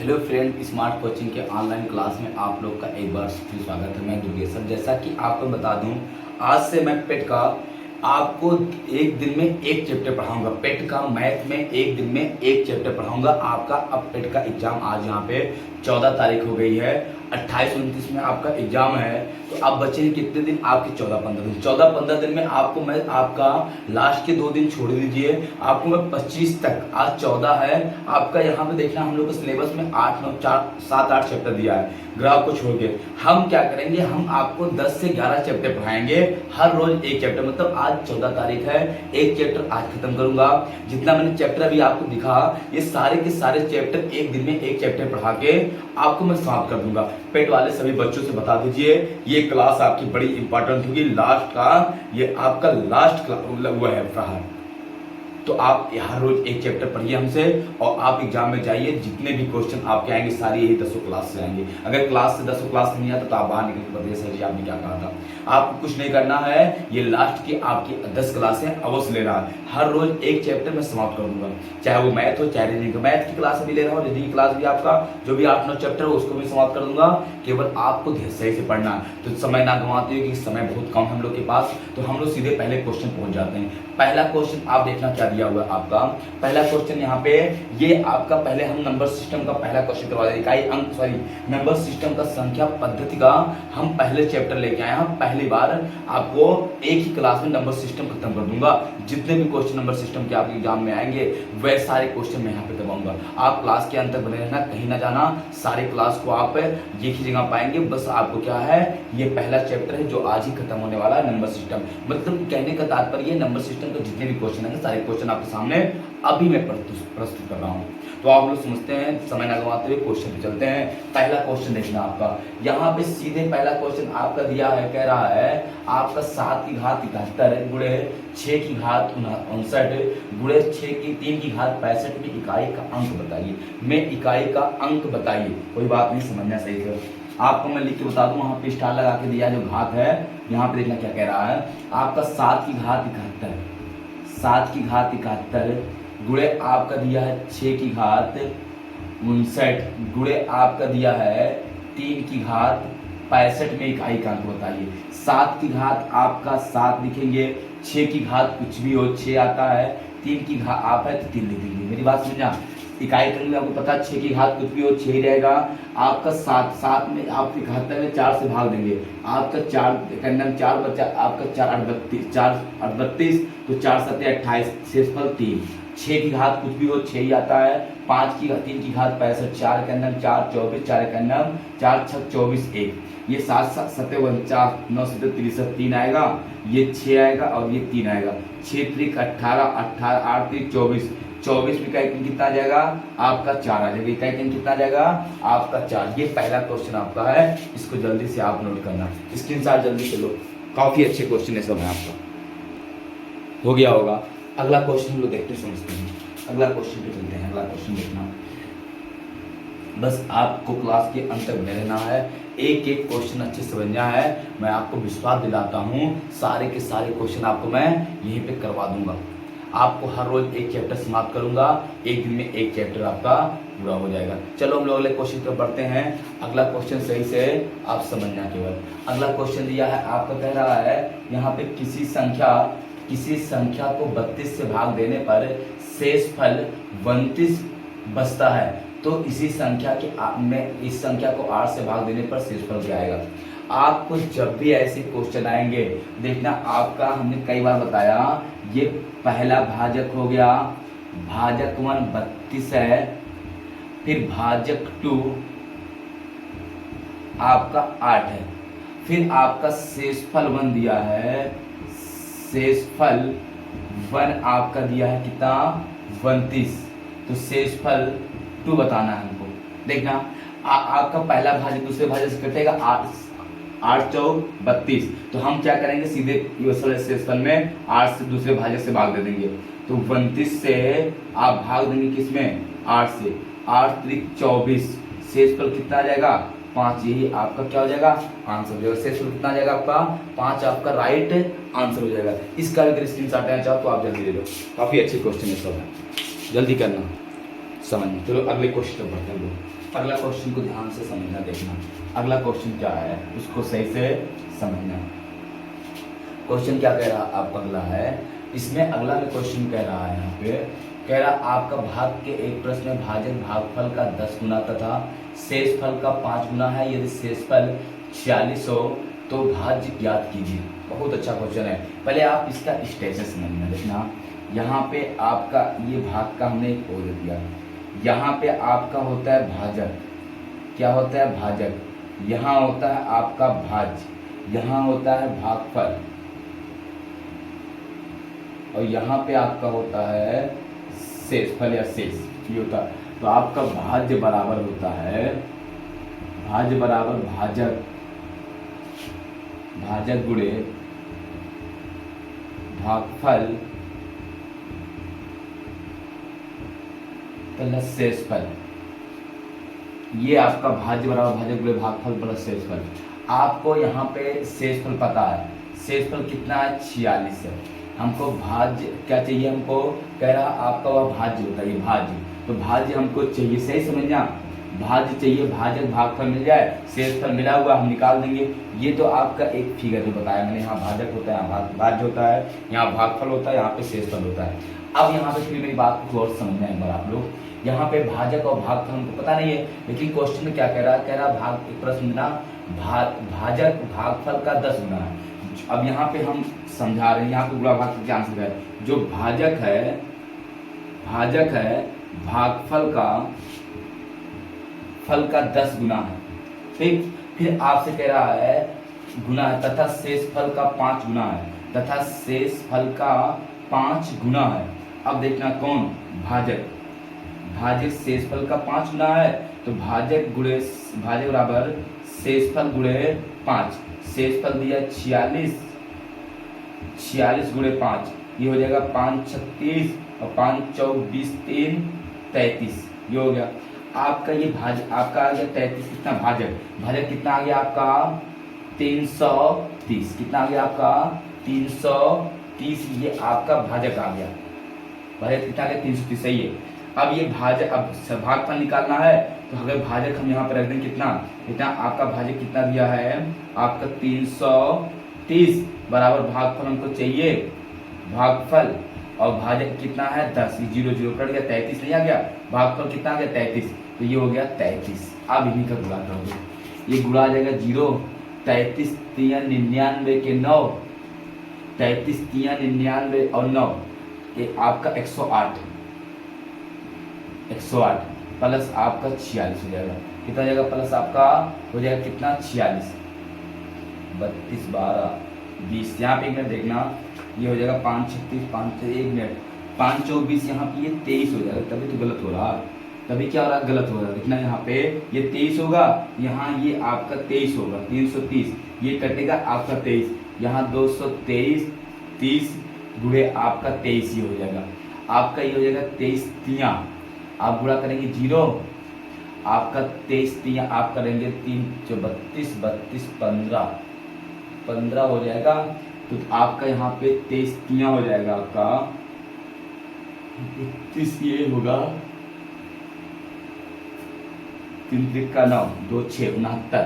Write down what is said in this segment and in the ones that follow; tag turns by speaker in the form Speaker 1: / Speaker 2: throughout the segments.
Speaker 1: Hello friend, smart coaching के online class में आप लोग का एक बार फिर स्वागत है। मैं दुर्गेश सर, जैसा कि आपको बता दूं, आज से मैं पेट का आपको एक दिन में एक चैप्टर पढ़ाऊंगा। पेट का मैथ में एक दिन में एक चैप्टर पढ़ाऊंगा आपका। अब पेट का एग्जाम आज यहाँ पे 14 तारीख हो गई है, 28-29 में आपका एग्जाम है। तो अब बचे हैं कितने दिन आपके? 14-15 दिन। 14-15 दिन में आपको मैं आपका लास्ट के 2 दिन छोड़ दीजिए, आपको मैं 25 तक, आज 14 है आपका, यहाँ पे देखना हम लोग के सिलेबस में 8, 9, 4, 7, 8 चैप्टर दिया है ग्राफ को छोड़ के। हम क्या करेंगे, हम आपको 10 से 11 चैप्टर पढ़ाएंगे, हर रोज एक चैप्टर। मतलब आज 14 तारीख है, एक चैप्टर आज खत्म करूंगा। जितना मैंने चैप्टर अभी आपको दिखा, ये सारे के सारे चैप्टर एक दिन में एक चैप्टर पढ़ा के आपको मैं समाप्त कर दूंगा। पेट वाले सभी बच्चों से बता दीजिए, ये क्लास आपकी बड़ी इंपॉर्टेंट होगी। लास्ट का ये आपका लास्ट हुआ है प्रहार। तो आप हर रोज एक चैप्टर पढ़िए हमसे, और आप एग्जाम में जाइए। जितने भी क्वेश्चन आपके आएंगे सारे यही 10 क्लास से आएंगे। अगर क्लास से 10 क्लास नहीं आता तो आप बाहर निकल के बताइए, सर जी आपने क्या कहा था। आपको कुछ नहीं करना है, ये लास्ट की आपकी 10 क्लासें अवश्य लेना है। हर रोज एक चैप्टर में समाप्त कर दूंगा, चाहे वो मैथ हो चाहे रीजनिंग का। मैथ की क्लास भी ले रहा हूँ, रीजनिंग की क्लास भी आपका जो भी 8-9 चैप्टर है उसको भी समाप्त कर दूंगा। केवल आपको सही से पढ़ना है, तो समय ना गंवाते हो, क्योंकि समय बहुत कम हम लोग के पास। तो हम लोग सीधे पहले क्वेश्चन पहुंच जाते हैं। पहला क्वेश्चन आप देखना क्या दिया हुआ है आपका। पहला क्वेश्चन यहाँ पे ये आपका, पहले हम नंबर सिस्टम का पहला क्वेश्चन करवा देंगे। इकाई अंक नंबर सिस्टम का संख्या पद्धति का हम पहले चैप्टर लेके आए हैं। पहली बार आपको एक ही क्लास में नंबर सिस्टम खत्म कर दूंगा। जितने भी क्वेश्चन नंबर सिस्टम के आपके एग्जाम में आएंगे वह सारे क्वेश्चन मैं यहाँ पे करवाऊंगा। आप क्लास के अंत तक बने रहना, कहीं ना जाना। सारे क्लास को आप एक ही जगह पाएंगे। बस आपको क्या है, ये पहला चैप्टर है जो आज ही खत्म होने वाला है, नंबर सिस्टम। मतलब कहने का तात्पर्य नंबर सिस्टम के जितने भी क्वेश्चन है सारे क्वेश्चन आपके सामने अभी मैं प्रस्तुत कर रहा हूँ। तो आप लोग समझते हैं, समय ना गंवाते हुए क्वेश्चन पे चलते हैं। पहला क्वेश्चन देखना आपका, यहाँ पे सीधे पहला क्वेश्चन आपका दिया है, कह रहा है आपका 7 की घात 71 गुणे 6 की घात 59 गुणे 6 की 3 की घात 65 में इकाई का अंक बताइए। में इकाई का अंक बताइए। कोई बात नहीं, समझना सही से। आपको मैं लिख के बता दूं, वहां पे स्टार लगा के दिया जो घात है। यहाँ पे देखना क्या कह रहा है आपका 7 की घात 71, 7 की घात 71 गुणे आपका दिया है 6 की घात 59 गुणे आपका दिया है 3 की घात 65 में इकाई का अंक बताइए। 7 की घात आपका 7 लिखेंगे, 6 की घात कुछ भी हो 6 आता है, 3 की घात आप है तो 3 लिख देंगे। मेरी बात समझा। इकाई करने में आपको पता है 6 की घात कुछ भी हो 6 ही रहेगा। आपका 7 में आप 71 में 4 से भाग देंगे, आपका 4 बचा, आपका 4 38 तो 4 7 28, शेषफल 3। 6 की घात कुछ भी हो 6 ही आता है। 3 की घात 65, 4 के अंदर 4 24, 4 के अंदर 4 6 24 1। ये 7 7 7 49, 9 7 63 3 आएगा, ये 6 आएगा और ये 3 आएगा। 6 3 18, 18 8 3 24, 24 में इकाई कितना आ जाएगा आपका 4 आ जाएगा। इकाई कितना आ जाएगा आपका 4। ये पहला क्वेश्चन आपका है, इसको जल्दी से आप नोट करना, स्क्रीनशॉट जल्दी से लो। काफी अच्छे क्वेश्चन है सब है आपका, हो गया होगा। अगला क्वेश्चन हम लोग देखते समझते हैं। अगला क्वेश्चन पे चलते हैं। अगला क्वेश्चन देखना, बस आपको क्लास के अंत तक बने रहना है, एक एक क्वेश्चन अच्छे से समझना है। मैं आपको विश्वास दिलाता हूँ, सारे के सारे क्वेश्चन आपको मैं यहीं पे करवा दूंगा। आपको हर रोज एक चैप्टर समाप्त करूंगा, एक दिन में एक चैप्टर आपका पूरा हो जाएगा। चलो हम लोग अगले क्वेश्चन पर बढ़ते हैं। अगला क्वेश्चन सही से आप समझना केवल। अगला क्वेश्चन दिया है आपका, कह रहा है यहाँ पे किसी संख्या को 32 से भाग देने पर शेषफल 29 बचता है, तो इसी संख्या के में इस संख्या को 8 से भाग देने पर शेषफल क्या आएगा। आपको जब भी ऐसे क्वेश्चन आएंगे देखना, आपका हमने कई बार बताया, ये पहला भाजक हो गया, भाजक 1 32 है, फिर भाजक 2 आपका 8 है, फिर आपका शेषफल 1 दिया है, शेषफल 1 आपका दिया है कितना 29, तो शेषफल 2 बताना है हमको। देखना आपका पहला भाजक दूसरे भाजक से कटेगा, 8 4 32, तो हम क्या करेंगे सीधे शेषफल में 8 से दूसरे भाजक से भाग दे देंगे। तो 29 से आप भाग देंगे किसमें 8 से, 8 3 24, शेषफल कितना आ जाएगा 5। यही आपका क्या हो जाएगा आंसर हो जाएगा। शेषफल कितना आ जाएगा आपका 5, आपका राइट आंसर हो जाएगा। इसका अगर स्क्रीनशॉट लेना चाहो तो आप जल्दी ले लो, काफी अच्छे क्वेश्चन है सब है, जल्दी करना समझ। चलो अगले क्वेश्चन बढ़ते हैं। अगला क्वेश्चन को ध्यान से समझना, देखना अगला क्वेश्चन क्या है उसको सही से समझना। क्वेश्चन क्या कह रहा है आपका अगला है, इसमें अगला में क्वेश्चन कह रहा है यहाँ पे, कह रहा आपका भाग के एक प्रश्न में भाजक भागफल का 10 गुना तथा शेषफल का 5 गुना है। यदि शेषफल 46 हो तो भाज्य ज्ञात कीजिए। बहुत अच्छा क्वेश्चन है। पहले आप इसका स्टेटस समझना, देखना यहाँ पे आपका ये भाग का हमने एक ओ दे दिया, यहाँ पे आपका होता है भाजक, क्या होता है भाजक, यहाँ होता है आपका भाज्य, यहाँ होता है भागफल और यहाँ पे आपका होता है शेषफल या शेष, ये होता है। तो आपका भाज्य बराबर होता है, भाज्य बराबर भाजक, भाजक गुणे भागफल प्लस शेषफल। ये आपका भाज्य बराबर भाजक गुणे भागफल प्लस शेषफल। आपको यहाँ पे शेषफल पता है, शेषफल कितना है 46 है। हमको भाज्य क्या चाहिए, हमको कह रहा आपका वह भाज्य होता है, ये भाज्य, तो भाज्य हमको चाहिए, सही समझना, भाज्य चाहिए, भाजक भागफल मिल जाए, शेषफल मिला हुआ हम निकाल देंगे। ये तो आपका एक फिगर जो बताया मैंने, यहाँ भाजक होता है, यहाँ भाज्य होता है, यहाँ भागफल होता है, यहाँ पे शेषफल होता है। अब यहाँ पे फिर मेरी बात को और समझना है एक बार आप लोग, यहाँ पे भाजक और भागफल हमको पता नहीं है, लेकिन क्वेश्चन में क्या कह रहा है, कह रहा भाग एक प्रश्न ना भाजक भागफल का 10 गुना है। अब यहाँ पे हम समझा रहे हैं, यहाँ पे गुणा भाग का क्या आंसर है, जो भाजक है भागफल का 10 गुना है, ठीक। फिर आपसे कह रहा है गुना है तथा शेषफल का 5 गुना है, तथा शेषफल का 5 गुना है। अब देखना कौन, भाजक शेषफल का 5 गुना है, तो भाजक बराबर शेषफल गुणे 5, शेषफल दिया 46 गुणे 5, ये हो जाएगा 5 36 और 5 4 20 3 33, ये हो गया आपका। ये आपका आ गया 33, कितना भाजक कितना आ गया आपका 330, कितना आ गया आपका 330, ये आपका भाजक आ गया, भाजक कितना आ गया 330, सही है। अब ये भाजक, अब भागफल निकालना है, तो अगर भाजक हम यहाँ पर रख दें कितना आपका भाजक कितना दिया है आपका 330 बराबर भागफल हमको चाहिए, भागफल और भाजक कितना है 10, 0 0 कट गया, 33 नहीं आ गया, भागफल कितना आ गया 33, तो ये हो गया 33। अब इन्हीं का गुणा करोगे, ये गुणा आ जाएगा 0, 33 3 99 के 9, 33 3 99 और 9, ये आपका 108 प्लस आपका 46 हो जाएगा, कितना जाएगा प्लस आपका हो जाएगा कितना 46, 32 12 20, यहाँ पे एक मिनट देखना, ये हो जाएगा 5 36 5 1 मिनट 5 24, यहाँ पे ये 23 हो जाएगा, तभी तो गलत हो रहा, तभी क्या हो रहा गलत हो रहा है। देखना यहाँ पे ये 23 होगा, यहाँ ये आपका 23 होगा, 330 ये कटेगा आपका 23, यहाँ 223 30 गुणे आपका 23 ये हो जाएगा, आपका ये हो जाएगा 23 3, आप गुणा करेंगे 0, आपका 23 3 आप करेंगे 3 32 32 15 हो जाएगा, तो आपका यहाँ पे 23 3 हो जाएगा आपका 31, ये होगा 3 3 का 9 2 6 69,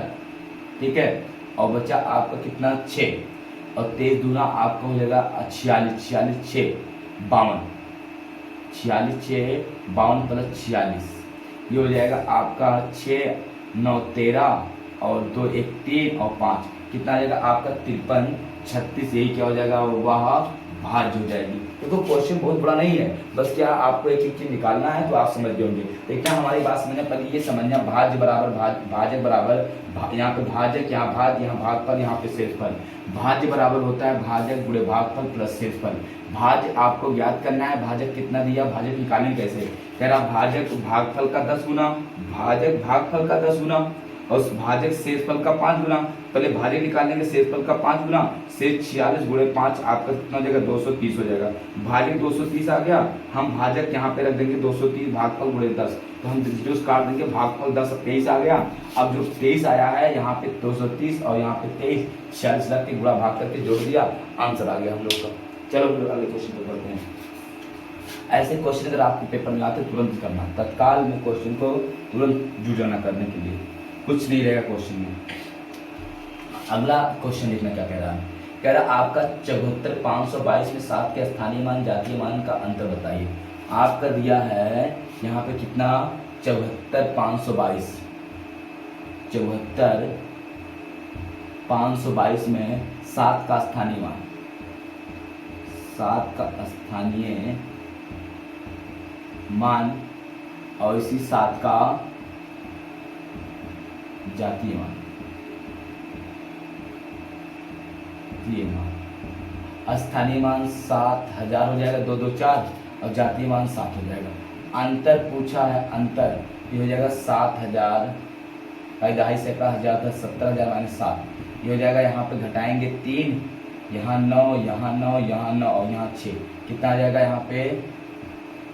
Speaker 1: ठीक है। और बचा आपका कितना 6 और 23 दूना आपका हो जाएगा 46 46 6 52, 46 6 52 प्लस 46, ये हो जाएगा आपका 6 9 13 और 2 1 3 और 5, कितना आ जाएगा आपका 53 36, यही क्या हो जाएगा वह भाज्य हो जाएगी। देखो क्वेश्चन बहुत बड़ा नहीं है, बस क्या आपको एक एक चीज निकालना है तो आप समझ जाओगे। देखना हमारी बात समझना, पहले ये समझना भाज्य बराबर भाजक बराबर यहाँ पे भाजक, यहाँ भाज्य, यहाँ भागफल, यहाँ पे शेषफल। भाज्य बराबर होता है भाजक गुणे भागफल प्लस शेषफल। भाज्य आपको ज्ञात करना है, भाजक कितना दिया, भाजक निकालेंगे कैसे, कह रहा भाजक भागफल का 10 गुना, भाजक भागफल का 10 गुना और भाजक शेषफल का 5 गुना। पहले भाजक निकालेंगे शेषफल का 5 गुना, शेष 46 गुणे 5 आपका कितना हो जाएगा 230 हो जाएगा। भाजक 230 आ गया, हम भाजक यहाँ पे रख देंगे 230 भागफल गुणे 10, तो हम रिड्यूस काट देंगे, भागफल 10 23 आ गया। अब जो 23 आया है यहाँ पे 230 और यहाँ पे 23 46 रख के गुणा भाग करके जोड़ दिया, आंसर आ गया हम लोग का। चलो अगले क्वेश्चन पे बढ़ते हैं। ऐसे क्वेश्चन अगर आपके पेपर में आते तुरंत करना, तत्काल में क्वेश्चन को तुरंत जुड़ना करने के लिए, कुछ नहीं रहेगा क्वेश्चन में। अगला क्वेश्चन देखना क्या कह रहा है। कह रहा आपका 74,522 में 7 के स्थानीय मान जातीय मान का अंतर बताइए। आपका दिया है यहाँ पे कितना 74,522, 74,522 में 7 का स्थानीय मान, 7 का स्थानीय मान और इसी 7 का जातीय मान, स्थानीय मान 7,000 हो जाएगा, 2 2 4 और जातीय मान 7 हो जाएगा। अंतर पूछा है, अंतर ये हो जाएगा 7,000 ढाई से का 1000 17,000 माइनस 7, ये हो जाएगा। यहाँ पे घटाएंगे 3, यहाँ 9, यहाँ 9, यहाँ 9 और यहाँ 6, कितना आ जाएगा यहाँ पे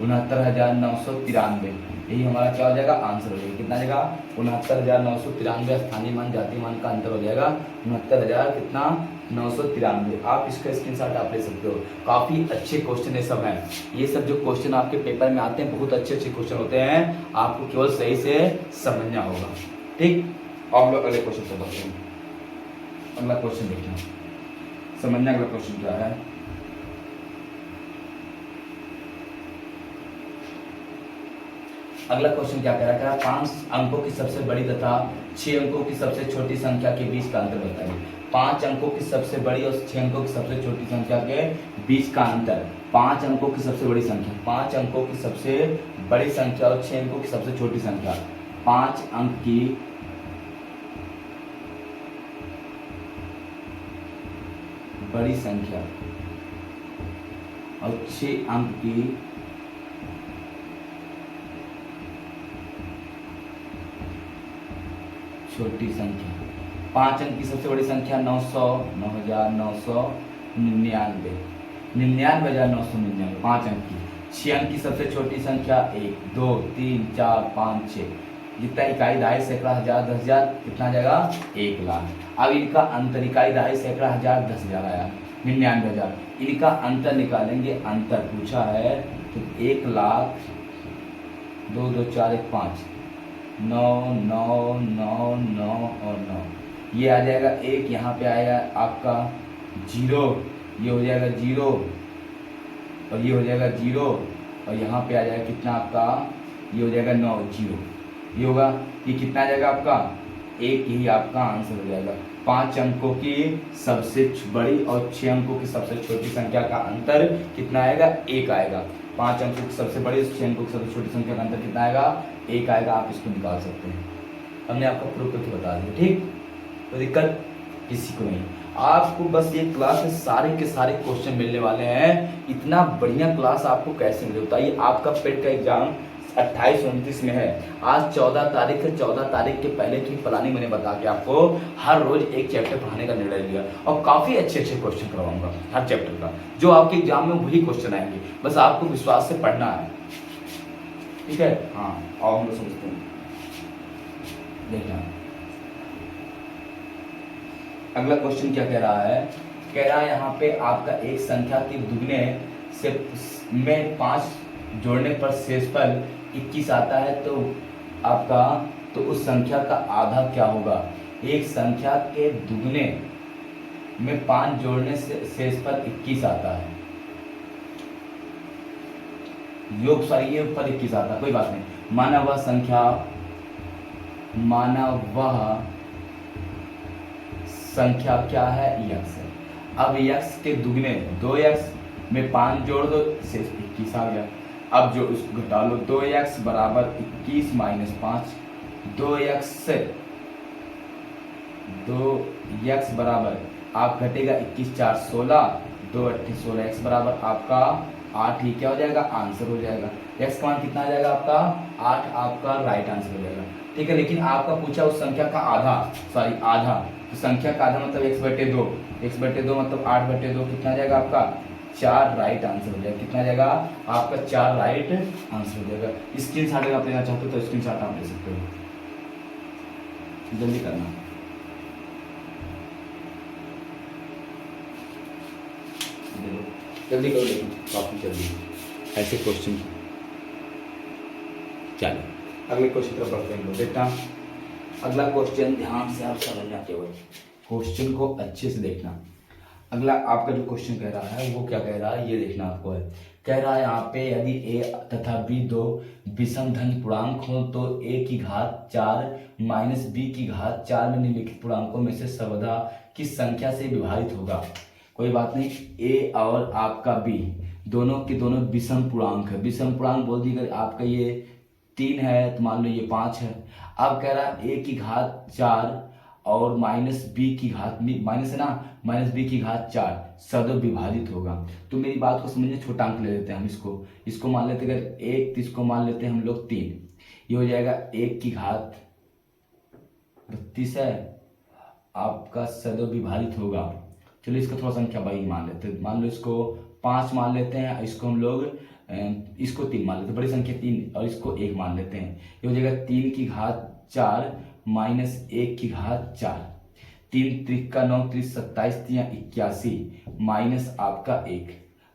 Speaker 1: 69,993। यही हमारा क्या हो जाएगा आंसर हो जाएगा। कितना आ जाएगा 69,993। स्थानीय मान जातीय मान का अंतर हो जाएगा 69,000 कितना 993। आप इसका स्क्रीनशॉट आप ले सकते हो। काफी अच्छे क्वेश्चन ये सब हैं। ये सब जो क्वेश्चन आपके पेपर में आते हैं बहुत अच्छे अच्छे क्वेश्चन होते हैं, आपको केवल सही से समझना होगा। ठीक, अब लोग अगले क्वेश्चन से बढ़ते हैं। अगला क्वेश्चन देखना, समझना अगला क्वेश्चन क्या है। अगला क्वेश्चन क्या कह रहा है, 5 अंकों की सबसे बड़ी तथा 6 अंकों की सबसे छोटी संख्या के बीच का अंतर बताइए। 5 अंकों की सबसे बड़ी और 6 अंकों की सबसे छोटी संख्या के बीच का अंतर। 5 अंकों की सबसे बड़ी संख्या, 5 अंकों की सबसे बड़ी संख्या और 6 अंकों की सबसे छोटी संख्या। 5 अंक की बड़ी संख्या और 6 अंक की छोटी संख्या। 5 अंक की सबसे बड़ी संख्या 900, 9,999, 99,999 5 अंक की। 6 अंक की सबसे छोटी संख्या 1 2 3 4 5 6, जितना इकाई दहाई सैकड़ा हजार 10,000 कितना आ जाएगा 1 लाख। अब इनका अंतर, इकाई दहाई सैकड़ा हजार 10,000 आया 99,000, इनका अंतर निकालेंगे। अंतर पूछा है तो 1 लाख 2 2 4 1 5 9 9 9 9 और 9, ये आ जाएगा 1, यहाँ पे आएगा आपका 0, ये हो जाएगा 0 और ये हो जाएगा 0 और यहाँ पे आ जाएगा कितना आपका, ये हो जाएगा 9 0, ये होगा, ये कितना आ जाएगा आपका 1, यही आपका आंसर हो जाएगा। 5 अंकों की सबसे बड़ी और 6 अंकों की सबसे छोटी संख्या का अंतर कितना आएगा 1 आएगा। 5 अंकों की सबसे बड़ी और 6 अंकों की सबसे छोटी संख्या का अंतर कितना आएगा 1 आएगा। आप इसको निकाल सकते हैं, हमने आपको प्रूफ करके बता दिया। ठीक, तो दिक्कत किसी को नहीं। आपको बस ये क्लास में सारे के सारे क्वेश्चन मिलने वाले हैं। इतना बढ़िया क्लास आपको कैसे मिले बताइए। आपका पेट का एग्जाम 28-29 में है, आज 14 तारीख है। 14 तारीख के पहले की प्लानिंग मैंने बता के आपको हर रोज एक चैप्टर पढ़ाने का निर्णय लिया और काफी अच्छे अच्छे क्वेश्चन करवाऊंगा हर चैप्टर का, जो आपके एग्जाम में वही क्वेश्चन आएंगे, बस आपको विश्वास से पढ़ना है। ठीक है, हाँ आओ हम लोग समझते हैं। देखना अगला क्वेश्चन क्या कह रहा है। कह रहा है यहाँ पे आपका एक संख्या के दुगने से में 5 जोड़ने पर शेषफल 21 आता है, तो आपका तो उस संख्या का आधा क्या होगा। एक संख्या के दुगने में 5 जोड़ने से शेषफल 21 आता है, योग सॉरी ये पर 21 आता है, कोई बात नहीं। माना वह संख्या क्या है x है। अब x के दुगने 2x में 5 जोड़ दो, शेष 21 आ गया। अब जो उसको घटा लो, 2x बराबर 21 माइनस 5, 2x बराबर आप घटेगा 21 4 16, 2 8 16, x बराबर आपका 8 ही क्या हो जाएगा आंसर हो जाएगा। x का मान कितना आ जाएगा आपका 8, आपका राइट आंसर हो जाएगा। ठीक है, लेकिन आपका पूछा उस संख्या का आधा, सॉरी आधा, तो संख्या का आधा मतलब x/2, x/2 मतलब 8/2 कितना आ जाएगा आपका 4, राइट आंसर हो जाएगा। कितना आ जाएगा आपका 4 राइट आंसर हो जाएगा। स्क्रीनशॉट अगर आप लेना चाहते हो तो स्क्रीनशॉट आप ले सकते हो, जल्दी करना। जल्दी करो, काफी जल्दी ऐसे क्वेश्चन। चलो अगले क्वेश्चन तरफ बढ़ते हैं बेटा। अगला क्वेश्चन ध्यान से आप समझना, केवल क्वेश्चन को अच्छे से देखना। अगला आपका जो क्वेश्चन कह रहा है वो क्या कह रहा है, ये देखना आपको है। कह रहा है यहाँ पे यदि a तथा b दो विषम धन पूर्णांक हो तो a की घात 4 माइनस b की घात 4 में निम्नलिखित पूर्णांकों में से सर्वदा किस संख्या से विभाजित होगा। कोई बात नहीं, a और आपका b दोनों के दोनों विषम पूर्णांक है। विषम पूर्णांक बोल दी, अगर आपका ये 3 है तो मान लो ये 5 है। अब कह रहा है a की घात 4 और माइनस बी की घात, माइनस है ना, माइनस बी की घात 4 सदैव विभाजित होगा। तो मेरी बात को समझिए, छोटा अंक ले लेते हैं हम इसको मान लेते हैं अगर 1 तो इसको मान लेते हैं हम लोग 3। ये हो जाएगा 1 की घात 32 है आपका सदैव विभाजित होगा। चलो इसका थोड़ा संख्या भाई मान लेते हैं, मान लो इसको 5 मान लेते हैं, इसको हम लोग इसको 3 मान लेते हैं, बड़ी संख्या 3 और इसको 1 मान लेते हैं। ये हो जाएगा 3 की घात 4 माइनस 1 की घात 4। 3 त्रिक का 9 त्रिक 27 81 माइनस आपका 1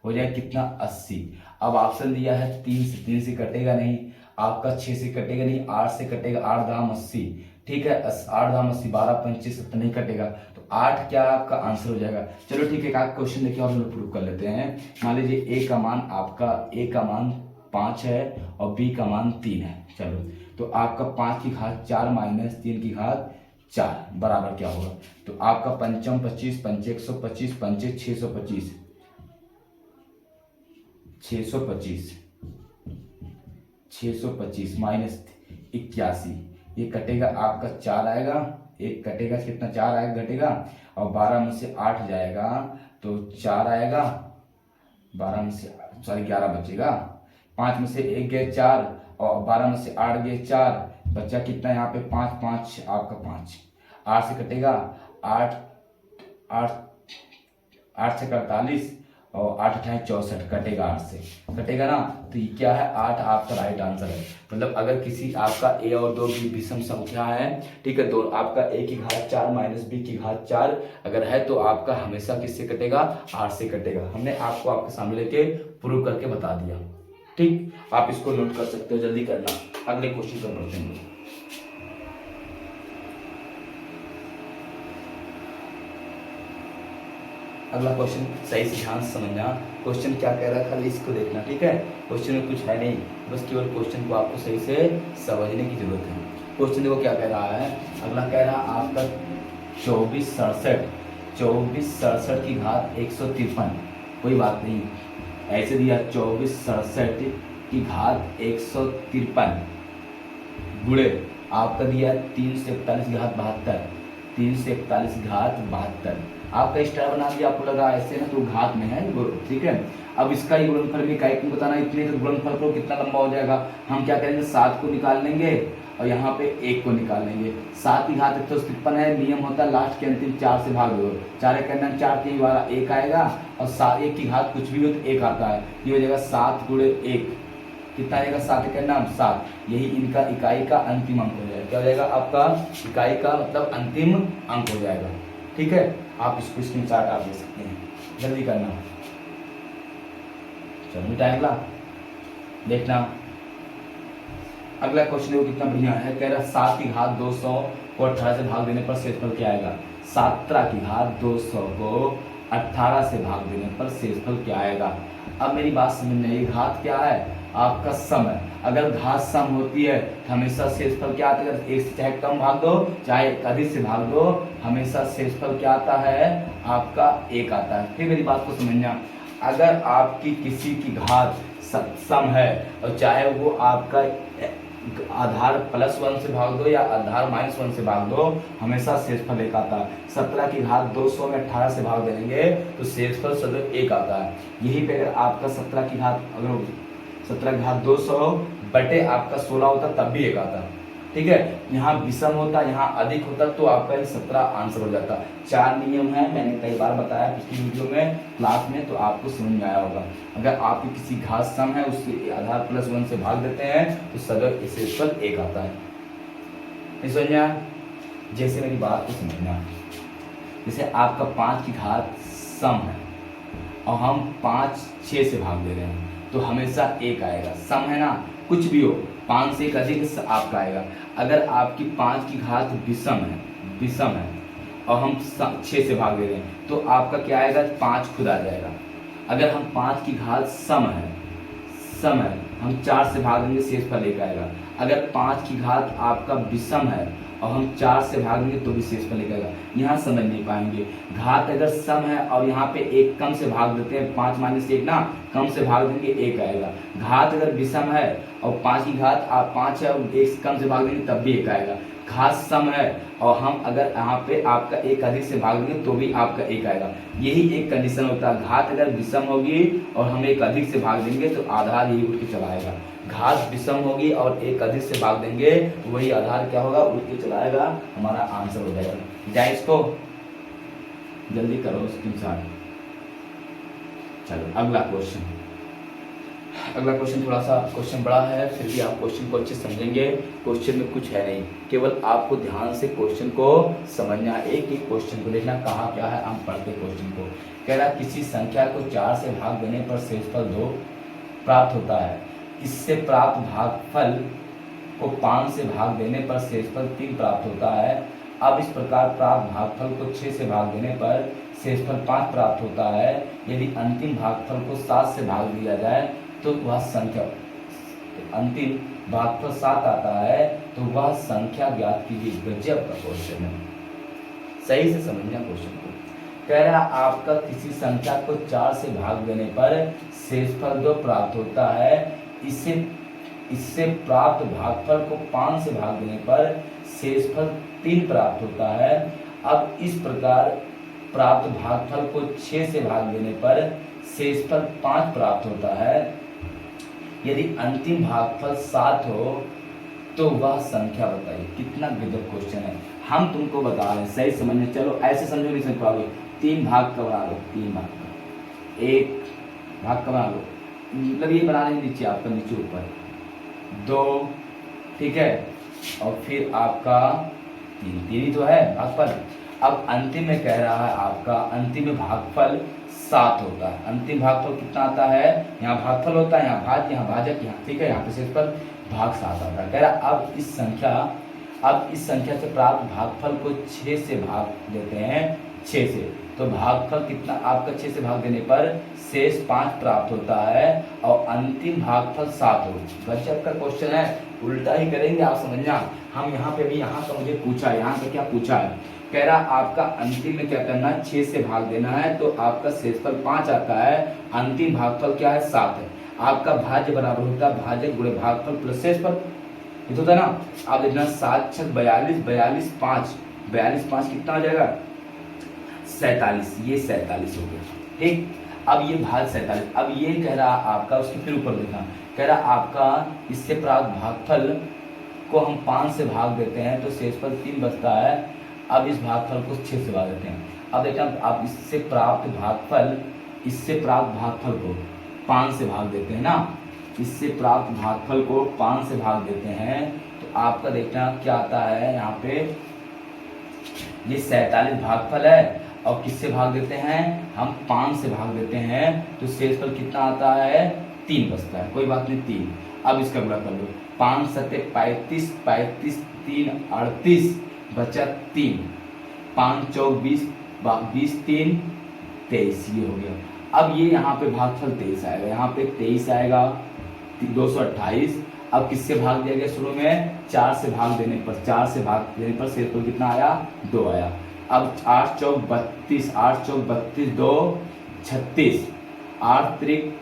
Speaker 1: हो जाएगा कितना 80। अब ऑप्शन दिया है 3 से कटेगा नहीं, आपका 6 से कटेगा नहीं, 8 से कटेगा, 8 दाम 80, ठीक है 8 दाम 80, 12 25 70 नहीं कटेगा, तो 8 क्या आपका आंसर हो जाएगा। चलो ठीक है, एक आध क्वेश्चन देखिए और हम लोग प्रूव कर लेते हैं। मान लीजिए a का मान आपका a का मान 5 है और b का मान 3 है। चलो तो आपका 5 की घात 4 माइनस 3 की घात 4 बराबर क्या होगा, तो आपका पंचम 25 पंचे 125 पंचे 625 625 माइनस 81, ये कटेगा आपका 4 आएगा, एक कटेगा कितना 4 आएगा घटेगा, और 12 में से 8 जाएगा तो 4 आएगा, 12 में से 11 बचेगा, 5 में से 1 गए 4 और 12 में से 8 गए 4, बच्चा कितना यहाँ पे 5 5 आपका 5, 8 से कटेगा 8 से 48 और 8 अठाई 64 कटेगा, 8 से कटेगा ना, तो ये क्या है 8 आपका राइट आंसर है। मतलब अगर किसी आपका a और 2 भी विषम संख्या है, ठीक है, तो आपका a की घात 4 माइनस b की घात 4 अगर है तो आपका हमेशा किससे कटेगा 8 से कटेगा। हमने आपको आपके सामने लेके प्रूव करके बता दिया, ठीक, आप इसको नोट कर सकते हो, जल्दी करना। अगले क्वेश्चन पर बढ़ते हैं। अगला क्वेश्चन सही से ध्यान से समझना, क्वेश्चन क्या कह रहा है खाली इसको देखना, ठीक है। क्वेश्चन में कुछ है नहीं, बस केवल क्वेश्चन को आपको सही से समझने की जरूरत है। क्वेश्चन देखो क्या कह रहा है। अगला कह रहा है आपका 24 67 की घात 153, कोई बात नहीं, ऐसे दिया 24 67 की घात 153 गुणे आपका दिया 3 से 41 की घात 72, 3 से 41 की घात 72, आपका स्टार बना दिया, आपको लगा ऐसे ना तो घात में है, ठीक है। अब इसका ही गुणनफल भी इकाई को बताना, इतने तो गुणनफल को कितना लंबा हो जाएगा, हम क्या करेंगे 7 को निकाल लेंगे और यहाँ पे 1 को निकाल लेंगे। 7 की घात 153 है, नियम होता है लास्ट के अंतिम 4 से भाग दो, 4 करना 4 3 बार 1 आएगा और 1 की घात कुछ भी हो तो 1 आता है, ये हो जाएगा 7 गुणे 1 कितना आएगा 7 का नाम 7, यही इनका इकाई का अंतिम अंक हो जाएगा। क्या हो जाएगा आपका इकाई का मतलब अंतिम अंक हो जाएगा, ठीक है। आप इसको स्क्रीनशॉट आप ले सकते हैं, जल्दी करना। चलो टाइम ला देखना। अगला क्वेश्चन देखो कितना बढ़िया है, कह रहा 7 की घात 200 को 18 से भाग देने पर शेषफल क्या आएगा। 17 की घात 200 को 18 से भाग देने पर शेषफल क्या आएगा। अब मेरी बात समझना, ये घात क्या है आपका सम है, अगर घात सम होती है तो हमेशा शेषफल क्या आता है, एक से चाहे कम भाग दो चाहे अधिक से भाग दो, हमेशा शेषफल क्या आता है आपका 1 आता है। फिर मेरी बात को समझना, अगर आपकी किसी की घात सम है और चाहे वो आपका आधार +1 से भाग दो या आधार -1 से भाग दो, हमेशा शेषफल 1 आता है। 17 की घात 200 में 18 से भाग देंगे तो शेषफल सदैव 1 आता है। यही पे अगर आपका 17 की घात 200 बटे आपका 16 होता तब भी 1 आता, ठीक है। यहाँ विषम होता, यहाँ अधिक होता तो आपका 17 आंसर हो जाता। 4 नियम है, मैंने कई बार बताया पिछली वीडियो में क्लास में, तो आपको समझ में आया होगा। अगर आपकी किसी घात सम है उसके आधार +1 से भाग देते हैं तो सदैव शेषफल 1 आता है। समझना, जैसे मेरी बात को समझना, जैसे आपका 5 की घात सम है और हम 5 6 से भाग दे रहे हैं तो हमेशा एक आएगा। सम है ना, कुछ भी हो 5 से एक अधिक आपका आएगा। अगर आपकी 5 की घात विषम है और हम 6 से भाग दे रहे हैं तो आपका क्या आएगा, 5 खुद आ जाएगा। अगर हम 5 की घात सम है हम 4 से भाग देंगे शेष फल 1 आएगा। अगर 5 की घात आपका विषम है और हम 4 से भाग देंगे तो भी शेष फल 1 आएगा। यहाँ समझ नहीं पाएंगे, घात अगर सम है और यहाँ पे 1 कम से भाग देते हैं, 5 माइनस 1 ना, कम से भाग देंगे 1 आएगा। घात अगर विषम है और 5 की घात आप 5 है और 1 कम से भाग देंगे तब भी 1 आएगा। घात सम है और हम अगर यहाँ पे आपका 1 अधिक से भाग देंगे तो भी आपका 1 आएगा। यही एक कंडीशन होता है, घात अगर विषम होगी और हम 1 अधिक से भाग देंगे तो आधार यही उठ के चला आएगा। घात विषम होगी और 1 अधिक से भाग देंगे वही आधार क्या होगा, उठ के चला आएगा, हमारा आंसर हो जाएगा। जाए इसको जल्दी करो स्क्रीनशॉट। चलो अगला क्वेश्चन थोड़ा सा क्वेश्चन बड़ा है, फिर भी आप क्वेश्चन को अच्छे समझेंगे। क्वेश्चन में कुछ है नहीं, केवल आपको ध्यान से क्वेश्चन को समझना, एक एक क्वेश्चन को देखना कहाँ क्या है। हम पढ़ते क्वेश्चन को। कह रहा किसी संख्या को 4 से भाग देने पर शेषफल 2 प्राप्त होता है। इससे प्राप्त भागफल को 5 से भाग देने पर शेषफल 3 प्राप्त होता है। अब इस प्रकार प्राप्त भागफल को 6 से भाग देने पर शेषफल 5 प्राप्त होता है। यदि अंतिम भागफल को 7 से भाग दिया जाए तो वह संख्या, अंतिम भागफल 7 आता है तो वह संख्या ज्ञात कीजिए। गजब का क्वेश्चन है, सही से समझना क्वेश्चन को। कह रहा आपका किसी संख्या को 4 से भाग देने पर शेषफल 2 प्राप्त होता है। इससे प्राप्त भागफल को 5 से भाग देने पर शेषफल 3 प्राप्त होता है। अब इस प्रकार प्राप्त भागफल को 6 से भाग देने पर शेषफल 5 प्राप्त होता है। यदि अंतिम भागफल 7 हो तो वह संख्या बताइए। कितना गजब क्वेश्चन है, हम तुमको बता रहे हैं, सही समझने। चलो ऐसे समझो, नहीं समझ पाओगे, 3 भाग का बना लो, 3 भाग का, 1 भाग का बना लो, मतलब ये बना लेंगे नीचे आपका, नीचे ऊपर 2, ठीक है, और फिर आपका 3 ही तो है भागफल। अब अंतिम में कह रहा है आपका अंतिम में भागफल 7 होता है। अंतिम भागफल कितना आता है, यहाँ भागफल होता है, यहाँ भाज्य, यहाँ भाजक, यहाँ, ठीक है, यहाँ पे शेषफल भाग 7 आता है। कह रहा अब इस संख्या से प्राप्त भागफल को 6 से भाग देते हैं, 6 से, तो भागफल कितना आपका 6 से भाग देने पर शेष 5 प्राप्त होता है और अंतिम भागफल 7 हो। गजब का क्वेश्चन है, उल्टा ही करेंगे आप समझना। हम यहाँ पे भी, यहाँ का मुझे पूछा है, यहाँ पे क्या पूछा है, कह रहा आपका अंतिम में क्या करना है, 6 से भाग देना है तो आपका शेषफल 5 आता है। अंतिम भागफल क्या है, 7 है। आपका भाज्य बराबर होता है भाजक गुणे भागफल प्लस शेषफल, ये तो होता है ना। आप देखना 7 6 42, 42 5, 42 5 कितना आ जाएगा, 47, ये 47 हो गया, ठीक। अब ये भाग 47, अब ये कह रहा आपका, उसके फिर ऊपर देखना, कह रहा आपका इससे प्राप्त भागफल को हम 5 से भाग देते हैं तो शेषफल 3 बचता है। अब इस भागफल को 6 से भाग देते हैं। अब देखना आप इससे प्राप्त भागफल को 5 से भाग देते हैं ना, इससे प्राप्त भागफल को 5 से भाग देते हैं तो आपका देखना क्या आता है, यहाँ पे ये 47 भागफल है और किससे भाग देते हैं, हम 5 से भाग देते हैं तो शेषफल कितना आता है, 3 बचता है, कोई बात नहीं 3। अब इसका गुणा कर लो, 5 7 35, 35 3 38, बचा 3, 5 4 20, 20 3 23, ये हो गया। अब ये यहाँ पे भागफल 23 आएगा, यहाँ पे 23 आएगा, 228। अब किससे भाग दिया गया, शुरू में 4 से भाग देने पर शेषफल कितना आया, 2 आया। अब 8 चौक 32, 8 चौक 32, 2 36, 8 त्रिक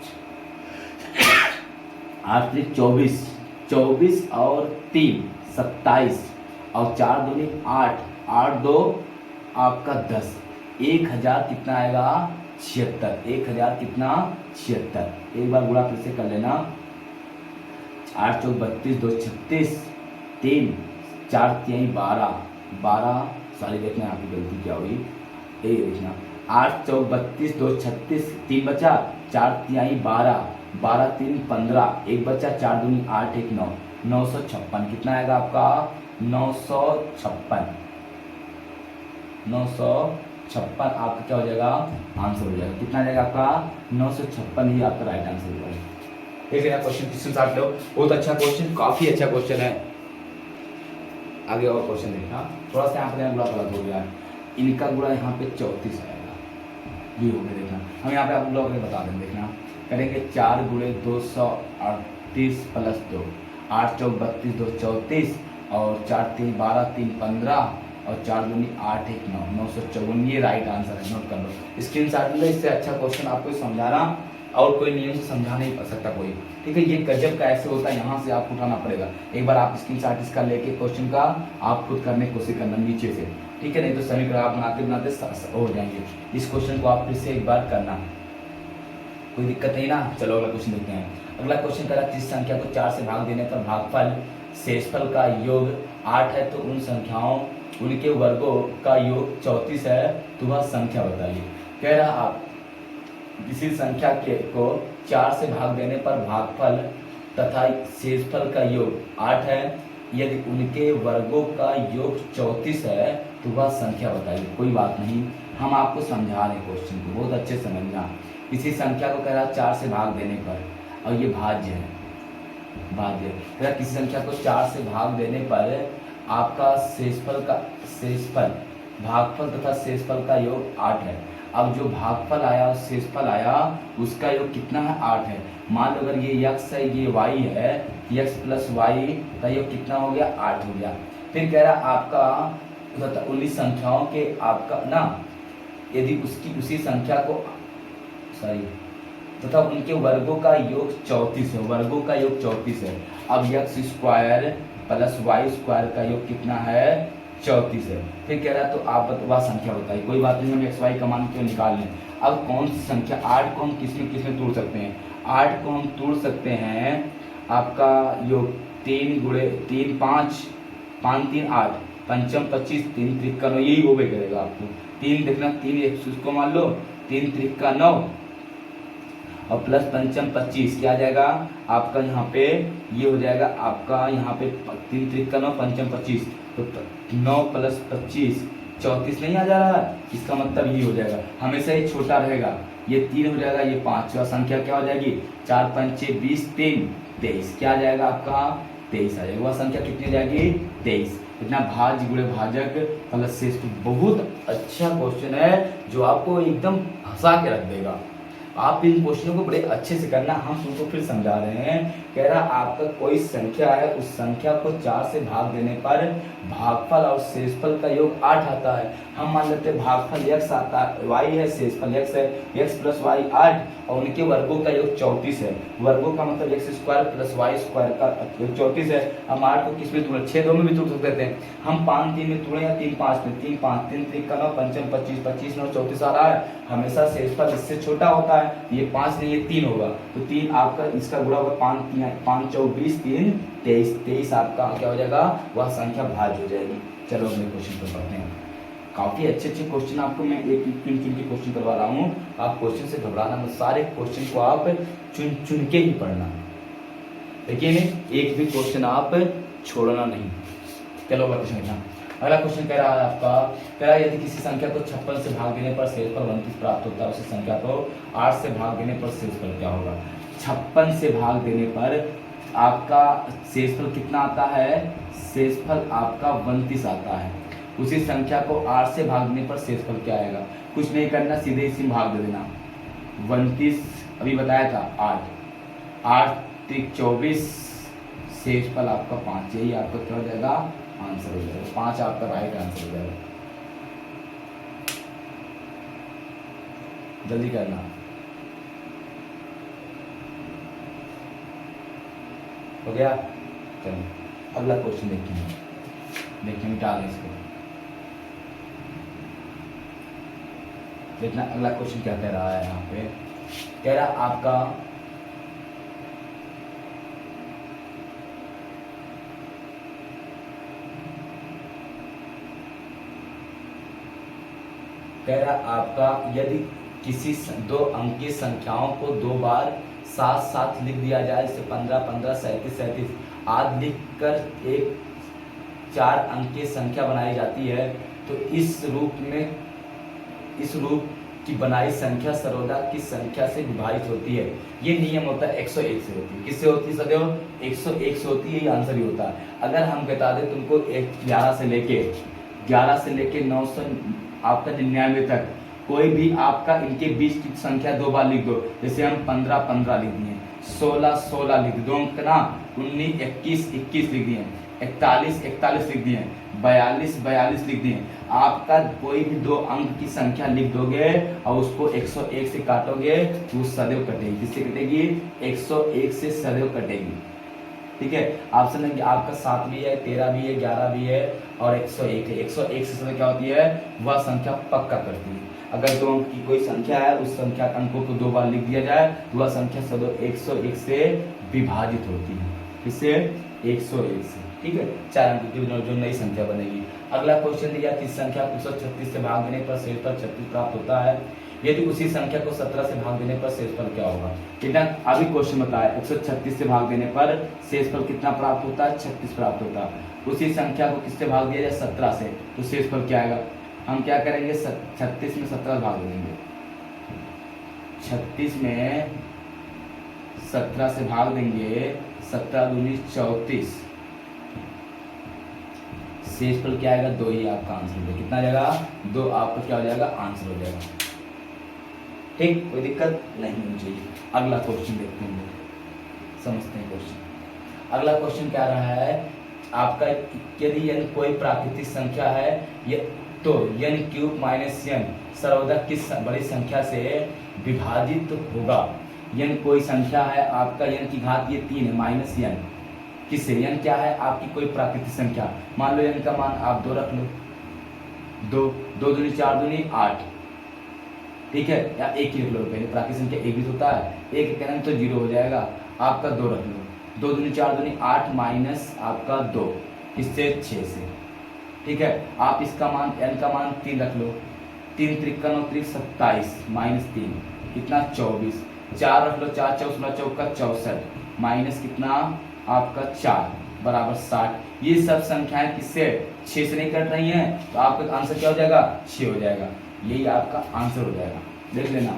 Speaker 1: 24, 24 और 3 27 और 4 दूनी 8, 8 2 आपका 10, 1000 कितना आएगा, 76, 1000 कितना, 76। एक बार गुणा फिर से कर लेना, 8 चौक 32, 2 36, 3 4 3 12, 12, सारी देखना यहाँ की गलती क्या हुई, ये देखना, 8 चौक 32, 2 36, 3 बचा, 4 3 12, 12 3 15, 1 बचा, 4 दूनी 8 1 9, 956 कितना आएगा आपका, 956 आपका क्या हो जाएगा, आंसर हो जाएगा। कितना आ जाएगा आपका, 956 ही आपका राइट आंसर हो जाएगा। देख लेना क्वेश्चन क्वेश्चन 60 लो, बहुत अच्छा क्वेश्चन, काफी अच्छा क्वेश्चन है। आगे और क्वेश्चन देखना, थोड़ा सा यहाँ पे गुणा गलत हो गया है, इनका गुणा यहाँ पे 34 आएगा, ये हो गया। देखना हम यहाँ पे आप लोग बता दें, देखना करेंगे 4 गुणे 238 प्लस 2, 8 चौक 32, 2 34 और 4 3 12, 3 15 और 4 दूनी 8 1 9, 954, ये राइट आंसर है, नोट कर लो, स्क्रीनशॉट लो। इससे अच्छा क्वेश्चन आपको समझाना और कोई नियम से समझा नहीं सकता कोई, ठीक है। ये गजब का ऐसे होता है, यहाँ से आपको उठाना पड़ेगा। एक बार आप स्क्रीनशॉट इसका लेके क्वेश्चन का आप खुद करने की कोशिश करना नीचे से, ठीक है, नहीं तो समीकरण आप बनाते बनाते हो जाएंगे। इस क्वेश्चन को आप फिर से एक बार करना, कोई दिक्कत नहीं ना। चलो अगला क्वेश्चन देखते हैं। अगला क्वेश्चन कह रहा है जिस संख्या को 4 से भाग देने पर भागफल शेषफल का योग 8 है तो उन संख्याओं उनके वर्गों का योग 34 है, तो वह संख्या बताइए। कह रहा आप किसी संख्या के को 4 से भाग देने पर भागफल तथा शेषफल का योग 8 है, यदि उनके वर्गों का योग 34 है तो वह संख्या बताइए। कोई बात नहीं, हम आपको समझा रहे क्वेश्चन को, बहुत अच्छे समझना। किसी संख्या को कह रहा 4 से भाग देने पर, और ये भाज्य है, भाज्य कह रहा किसी संख्या को 4 से भाग देने पर आपका शेषफल भागफल तथा शेषफल का योग 8 है। अब जो भागफल आया और शेषफल आया उसका योग कितना है, 8 है। मान लो अगर ये x है ये y है, x प्लस वाई का योग कितना हो गया, 8 हो गया। फिर कह रहा आपका उन्हीं संख्याओं के आपका ना, यदि उसकी उसी संख्या को तथा उनके वर्गों का योग 34 है, वर्गों का योग 34 है। अब x square plus y square का योग कितना है, 34 है। फिर कह रहा है तो आप वह संख्या बताइए। कोई बात नहीं, हम एक्स वाई का मान क्यों निकाल लें। अब कौन सी संख्या 8 को हम किसमें तोड़ सकते हैं, 8 को हम तोड़ सकते हैं आपका योग 3 गुणे 3 5 5 3 8 पंचम 25 3 त्रिक 9, यही वो भी करेगा आपको। 3 देखना 3 इसको मान लो 3 त्रिक 9 और प्लस पंचम 25 क्या आ जाएगा आपका यहाँ पे, ये हो जाएगा आपका यहाँ पे 3 त्रिक 9 पंचम 25, तो 9 प्लस 25 34 नहीं आ जा रहा है। इसका मतलब ये हो जाएगा, हमेशा ये छोटा रहेगा, ये 3 हो जाएगा, ये 5, संख्या क्या हो जाएगी 4 5 6 20 3 23, क्या आ जाएगा आपका 23 आ जाएगा। वह संख्या कितनी हो जाएगी 23। इतना भाज्य गुणे भाजक प्लस शेष, बहुत अच्छा क्वेश्चन है जो आपको एकदम हंसा के रख देगा। आप इन क्वेश्चनों को बड़े अच्छे से करना, हम तुमको फिर समझा रहे हैं। कह रहा आपका कोई संख्या है, उस संख्या को 4 से भाग देने पर भागफल और शेषफल का योग 8 आता है। हम मान लेते हैं भागफल x आता है, y है, शेषफल x है, x प्लस वाई 8 और उनके वर्गों का योग 34 है। वर्गों का मतलब x square plus y square का योग 34 है। हम 8 को किस में तोड़े, 6 2 में भी तोड़ सकते थे। हम 5 3 में तोड़े या 3 5 में, 3 5 3 3 का 9 पंचम 25 25 9 34 आ रहा है। हमेशा शेषफल इससे छोटा होता है, ये 5 नहीं ये 3 होगा, तो 3 आपका इसका गुणा होगा 5 4 20 3 23, 23 आपका क्या हो जाएगा, वह संख्या भाज्य हो जाएगी। चलो अगले क्वेश्चन पर पढ़ते हैं। काफी अच्छे अच्छे क्वेश्चन आपको मैं एक चुन के क्वेश्चन करवा रहा हूँ, आप क्वेश्चन से घबराना मत, सारे क्वेश्चन को आप चुन के ही पढ़ना, देखिए नहीं एक भी क्वेश्चन आप छोड़ना नहीं। चलो अगला क्वेश्चन देखना। अगला क्वेश्चन कह रहा है आपका, कह रहा है यदि किसी संख्या को 56 से भाग देने पर शेषफल 29 प्राप्त होता है, उसी संख्या को 8 से भाग देने पर शेषफल क्या होगा। 56 से भाग देने पर आपका शेषफल कितना आता है, शेषफल आपका 29 आता है। उसी संख्या को 8 से भाग देने पर शेषफल क्या आएगा, कुछ नहीं करना, सीधे इसी में भाग दे देना। 29 अभी बताया था 8 3 24, शेषफल आपका 5, यही आपका क्या हो जाएगा आंसर हो जाएगा, 5 आपका राइट आंसर हो जाएगा। जल्दी करना। हो गया, चलो अगला क्वेश्चन देखिए मिटा दें इसको। देखना अगला क्वेश्चन क्या कह रहा है, यहाँ पे कह रहा आपका यदि किसी 2 अंकीय संख्याओं को 2 बार साथ साथ लिख दिया जाए, जैसे 15 15 37 37 आदि लिखकर एक 4 अंकीय संख्या बनाई जाती है, तो इस रूप कि बनाई संख्या सर्वदा किस संख्या से विभाजित होती है। ये नियम होता है 101 से होती है। किससे होती है सदैव? 101 से होती है। ये आंसर ही होता है। अगर हम बता दें तुमको 11 से लेके 900 आपका 99 तक कोई भी आपका इनके बीच की संख्या दो बार लिख दो। जैसे हम 15 लिख दिए, 16 लिख दो ना, 19 21 लिख दिए, 41 लिख दिए, 42 लिख दिए। आपका कोई भी दो अंक की संख्या लिख दोगे और उसको 101 से काटोगे तो वो सदैव कटेगी। किससे कटेगी? 101 से सदैव कटेगी। ठीक है, आप समझेंगे आपका 7 भी है, 13 भी है, 11 भी है और 101 है। 101 से सदैव क्या होती है? वह संख्या पक्का करती है। अगर दो अंक की कोई संख्या है, उस संख्या अंकों को दो बार लिख दिया जाए तो वह संख्या सदैव 101 से विभाजित होती है। किससे? 101 से। ठीक है, 4 अंक की जो नई संख्या बनेगी। अगला क्वेश्चन दिया कि संख्या को 136 से भाग देने पर शेषफल 36 प्राप्त होता है। यदि उसी संख्या को 17 से भाग देने पर शेषफल क्या होगा? कितना? अभी क्वेश्चन बताया 136 से भाग देने पर शेषफल कितना प्राप्त होता है? 36 प्राप्त होता है। उसी संख्या को किससे भाग दिया जाए? 17 से, तो शेषफल क्या आएगा? हम क्या करेंगे? 36 में 17 भाग देंगे। 36 में 17 से भाग देंगे, 17 दूनी 34। शेषफल क्या आएगा? 2 ही आपका आंसर हो जाएगा। कितना आ जाएगा? 2 आपका क्या हो जाएगा? आंसर हो जाएगा। ठीक, कोई दिक्कत नहीं होनी चाहिए। अगला क्वेश्चन देखते हैं, समझते हैं क्वेश्चन। अगला क्वेश्चन क्या रहा है आपका? यदि n कोई प्राकृतिक संख्या है ये तो n³ माइनस n सर्वदा किस बड़ी संख्या से विभाजित होगा? n कोई संख्या है आपका, n की घात ये 3 है, माइनस n किससे? n क्या है? आपकी कोई प्राकृतिक संख्या। मान लो n का मान आप 2 रख लो, 2 दूनी 4 दूनी 8। ठीक है, या 1 ही रख लो, पहले प्राकृतिक संख्या 1 भी होता है, 1 करेंगे तो 0 हो जाएगा। आपका 2 रख लो, 2 दूनी 4 दूनी 8 माइनस आपका 2, इससे 6 से। ठीक है, आप इसका मान n का मान 3 रख लो, 3 त्रिक 27 माइनस 3 कितना? 24। 4 रख लो, 4 चौका 64 माइनस कितना? आपका 4 बराबर 60। ये सब संख्याएं किससे? 6 से नहीं कट रही हैं, तो आपका आंसर क्या हो जाएगा? 6 हो जाएगा। यही आपका आंसर हो जाएगा। देख लेना,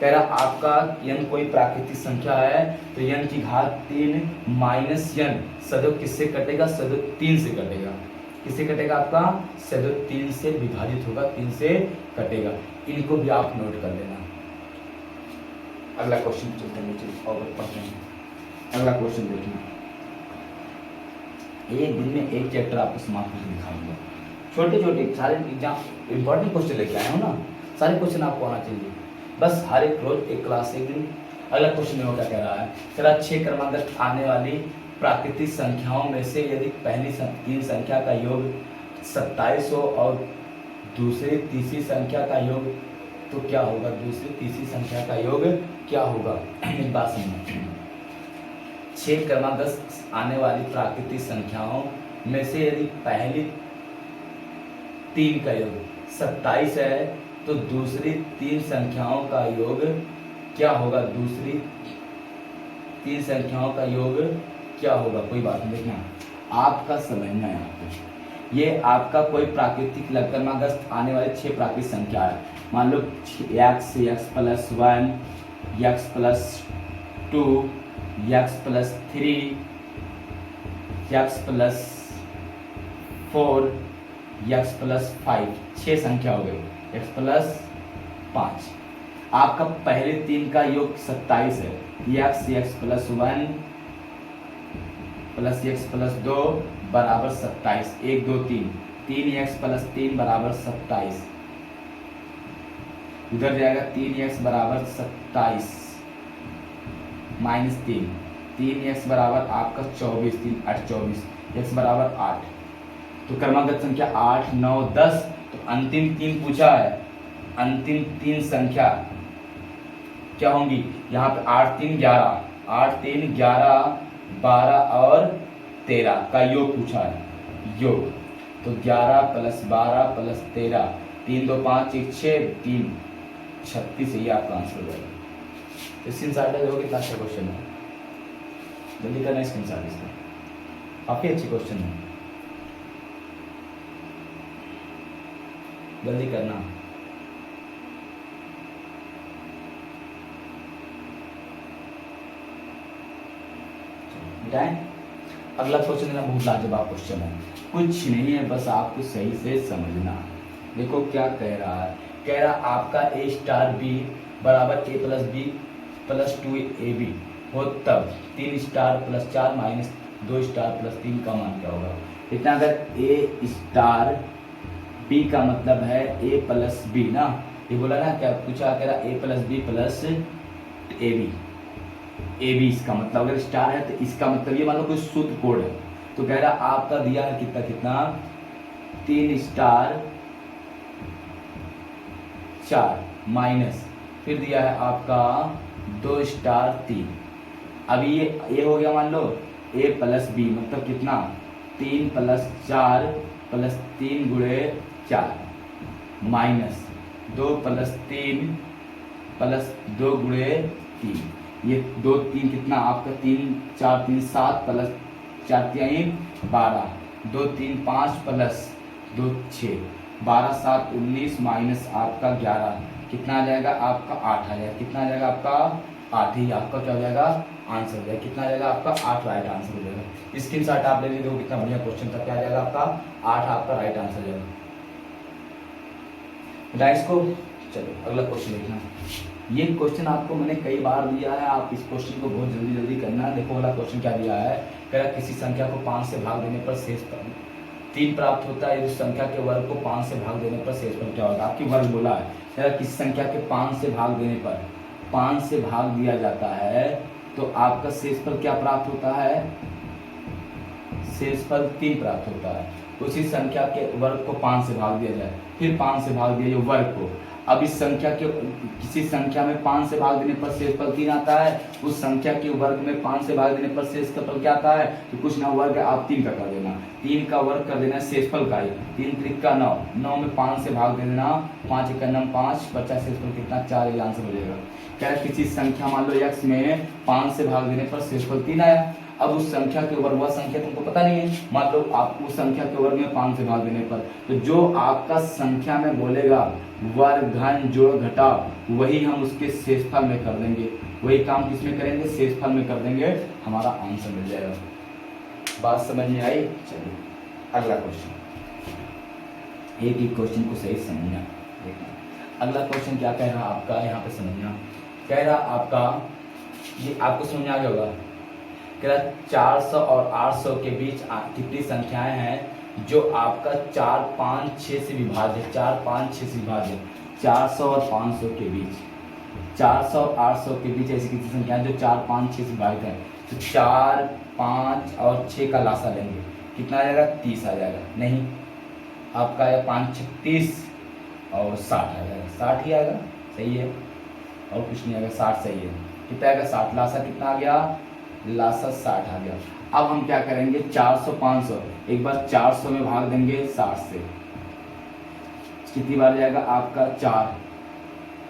Speaker 1: कह रहा आपका n कोई प्राकृतिक संख्या है तो n की घात 3 माइनस n सदैव किससे कटेगा? सदैव 3 से कटेगा। किससे कटेगा? आपका सदैव 3 से विभाजित होगा, 3 से कटेगा। इनको भी आप नोट कर लेना। अगला क्वेश्चन चलते हैं और पढ़ते हैं। अगला क्वेश्चन देखिए, एक दिन में एक चैप्टर आपको समाप्त करके दिखाऊंगा। छोटे छोटे सारे एग्जाम इंपॉर्टेंट क्वेश्चन लेके आए हो ना, सारे क्वेश्चन आपको आना चाहिए। बस हर एक रोज एक क्लास एक दिन। अगला क्वेश्चन में क्या कह रहा है? कह रहा 6 क्रमांक आने वाली प्राकृतिक संख्याओं में से यदि पहली 3 संख्या का योग 27 हो और दूसरी तीसरी संख्या का योग तो क्या होगा? दूसरी तीसरी संख्या का योग क्या होगा? एक बात समझना, 6 क्रमांक आने वाली प्राकृतिक संख्याओं में से यदि पहली 3 का योग 27 है तो दूसरी 3 संख्याओं का योग क्या होगा? दूसरी 3 संख्याओं का योग क्या होगा? कोई बात नहीं, देखना आपका समझना है। आपको ये आपका कोई प्राकृतिक क्रमांक आने वाले 6 प्राकृतिक संख्या है। मान लो x plus 1, x plus 2, x plus 3, x plus 4, x plus 5, 6 संख्या हो गई, x प्लस 5। आपका पहले 3 का योग 27 है, x plus 1 plus x plus 2 बराबर 27, 1 2 3, 3x प्लस 3 बराबर 27, उधर जाएगा 3x बराबर 27 माइनस 3, 3x बराबर आपका 24, 3 8 24, x बराबर 8। तो क्रमांक संख्या 8 9 10। तो अंतिम 3 पूछा है, अंतिम 3 संख्या क्या होंगी? यहाँ पे 8 3 11, 8 3 11 12 और 13 का योग पूछा है, योग। तो 11 प्लस 12 प्लस 13, 3 2 5 1 6 3 36, ये आपका आंसर हो जाएगा। तो स्क्रीनशॉट ले लो, कितना अच्छा क्वेश्चन है, जल्दी करना स्क्रीनशॉट इसका, काफी अच्छी क्वेश्चन है, जल्दी करना। मिटाएं। अगला क्वेश्चन मेरा बहुत लाजवाब क्वेश्चन है, कुछ नहीं है बस आपको सही से समझना। देखो क्या कह रहा है, कह रहा आपका ए स्टार बी बराबर ए प्लस बी प्लस 2ab हो तब 3 star plus 4 minus 2 star plus 3 का मान क्या होगा। इतना अगर ए स्टार बी का मतलब है ए प्लस बी ना, ये बोला ना, क्या पूछा, कह रहा A plus B plus A B इसका मतलब अगर स्टार है तो इसका मतलब ये मान लो कोई शुद्ध कोड है, तो कह रहा आपका दिया है कितना कितना 3 स्टार 4 माइनस फिर दिया है आपका 2 स्टार 3। अभी ये हो गया मान लो ए प्लस बी मतलब कितना 3 प्लस 4 प्लस 3 गुणे 4 माइनस 2 प्लस 3 प्लस 2 गुणे 3, ये 2 3 कितना आपका 3 4 3 7 प्लस 4 3 12 2 3 5 प्लस 2 6 12 7 19 माइनस आपका 11 कितना आ जाएगा आपका 8 आ जाएगा। कितना आ जाएगा आपका 8 ही आपका क्या हो जाएगा आंसर हो जाएगा। कितना आ जाएगा आपका 8 राइट आंसर हो जाएगा। स्क्रीनशॉट आप ले लीजिए, देखो कितना बढ़िया क्वेश्चन था, क्या आ जाएगा आपका 8 आपका राइट आंसर हो जाएगा। गाइस को चलो अगला क्वेश्चन देखना। ये क्वेश्चन आपको मैंने कई बार दिया है, आप इस क्वेश्चन को बहुत जल्दी जल्दी करना। देखो वाला क्वेश्चन क्या दिया है, कह रहा किसी संख्या को 5 से भाग देने पर शेष 3 प्राप्त होता है, इस संख्या के वर्ग को 5 से भाग देने पर शेषफल क्या होगा। आपकी वर्ग बोला है, कह रहा किसी संख्या के 5 से भाग देने पर 5 से भाग दिया जाता है तो आपका शेषफल क्या प्राप्त होता है, शेषफल 3 प्राप्त होता है। उसी संख्या के वर्ग को 5 से भाग दिया जाए, फिर 5 से भाग दिया जाए वर्ग को। अब इस संख्या के किसी संख्या में 5 से भाग देने पर शेषफल 3 आता है, उस संख्या के वर्ग में 5 से भाग देने पर शेषफल क्या आता है, तो कुछ ना वर्ग आप 3 का कर देना, 3 का वर्ग कर देना शेषफल का ही, 3 त्रिक का 9, 9 में 5 से भाग दे देना, 5 एक 5 50 शेषफल कितना 4, ये आंसर हो जाएगा। क्या किसी संख्या मान लो x में 5 से भाग देने पर शेषफल 3 आया, अब उस संख्या के वर्ग, वह संख्या तुमको पता नहीं है, मान लो आप उस संख्या के वर्ग में 5 से भाग देने पर, तो जो आपका संख्या में बोलेगा वर्ग घन जोड़ घटाव वही हम उसके शेषफल में कर देंगे, वही काम किसमें करेंगे शेषफल में कर देंगे, हमारा आंसर मिल जाएगा। बात समझ में आई। चलिए अगला क्वेश्चन, एक ही क्वेश्चन को सही समझना देखना। अगला क्वेश्चन क्या कह रहा आपका, यहाँ पे समझना, कह रहा आपका ये आपको समझ में आ गया होगा, कह रहा 400 और 800 के बीच कितनी संख्याएं हैं जो आपका 4 5 6 से विभाज्य, 4 5 6 से विभाज्य, 400 और 500 के बीच, 400 और 800 के बीच ऐसी कितनी संख्याएं जो 4 5 6 से विभाजित है, तो 4 5 और 6 का लासा लेंगे, कितना आ जाएगा 30 आ जाएगा, नहीं आपका आया 5 6 30 और 60 आ जाएगा, 60 ही आएगा, सही है और कुछ नहीं आएगा, 60 सही है। कितना आएगा 60, लासा कितना आ गया, लासा 60 आ गया। अब हम क्या करेंगे 400 500 एक बार 400 में भाग देंगे 60 से, कितनी बार जाएगा आपका 4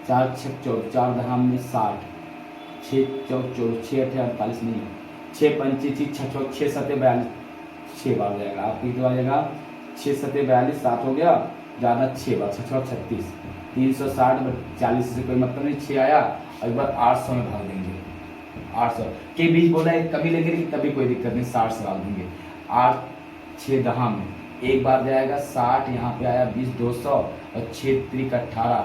Speaker 1: 4 6 4 4 दहाम में 60, 6 4 4 6 8 48 नहीं, 6 5 6 6 6 7 42 6 बार जाएगा आपको, कितनी बार जाएगा 6 7 42 7 हो गया, ज़्यादा 6 बार 6 6 36 360 40 से कोई मतलब नहीं, 6 आया और एक बार 800 में भाग देंगे, 800 के बीच बोला है कभी लेंगे लेकिन तभी कोई दिक्कत नहीं, 60 से भाग देंगे, 8 6 दहा में एक बार जाएगा 60, यहाँ पे आया 20 200 और 6 त्रिक 18,